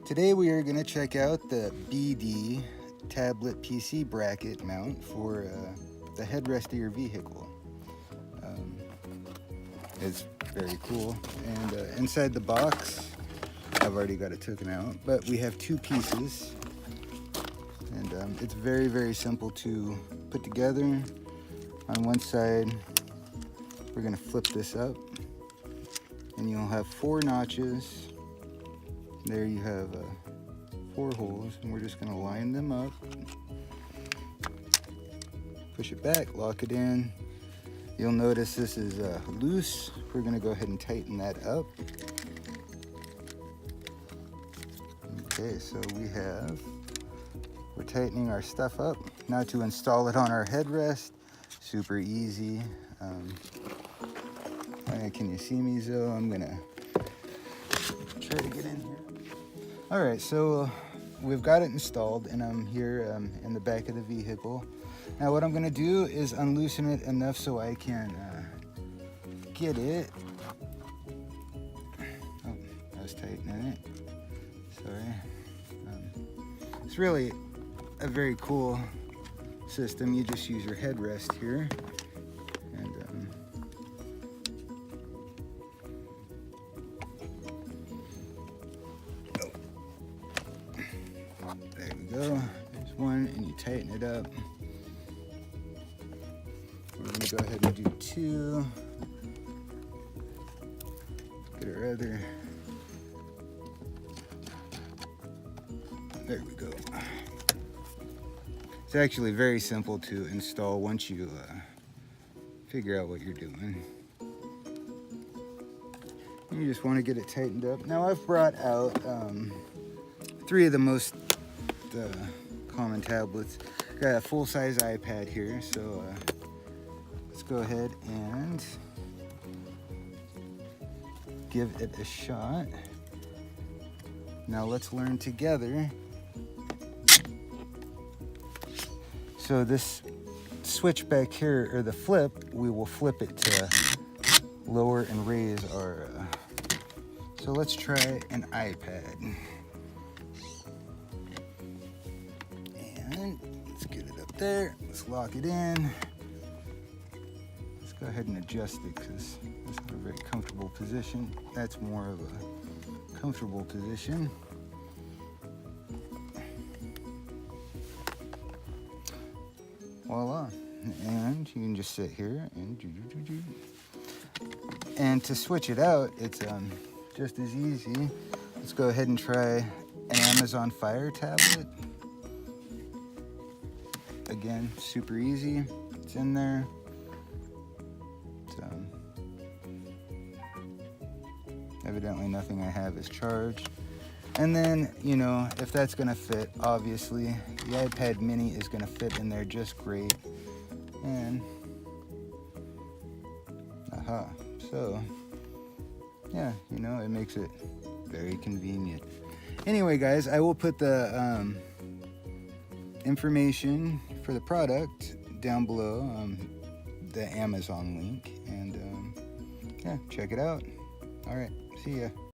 Today we are going to check out the BEDEE tablet PC bracket mount for the headrest of your vehicle. It's very cool, and inside the box, I've already got it taken out, but we have two pieces, and it's very, very simple to put together. On one side, we're going to flip this up, and you'll have 4 notches. There you have 4 holes, and we're just going to line them up, push it back, lock it in. You'll notice this is loose. We're going to go ahead and tighten that up. Okay, so we're tightening our stuff up. Now to install it on our headrest, super easy. Can you see me, Zoe? I'm going to try to get in here. All right, so we've got it installed, and I'm here in the back of the vehicle. Now what I'm going to do is unloosen it enough so I can get it. Oh, I was tightening it. Sorry. It's really a very cool system. You just use your headrest here, and there we go. There's one, and you tighten it up. We're going to go ahead and do 2. Get our other. There we go. It's actually very simple to install once you figure out what you're doing. You just want to get it tightened up. Now I've brought out 3 of the most common tablets. Got a full-size iPad here, so let's go ahead and give it a shot. Now let's learn together. So this switch back here, or the flip, we will flip it to lower and raise our, so let's try an iPad. And let's get it up there. Let's lock it in. Let's go ahead and adjust it because it's not a very comfortable position. That's more of a comfortable position. Voila. And you can just sit here and to switch it out, it's just as easy. Let's go ahead and try an Amazon Fire tablet. Again, super easy. It's in there. Evidently nothing I have is charged. And then, you know, if that's gonna fit, obviously, the iPad mini is gonna fit in there just great. And, aha, so, yeah, you know, it makes it very convenient. Anyway, guys, I will put the information for the product down below, the Amazon link, and yeah, check it out. All right, see ya.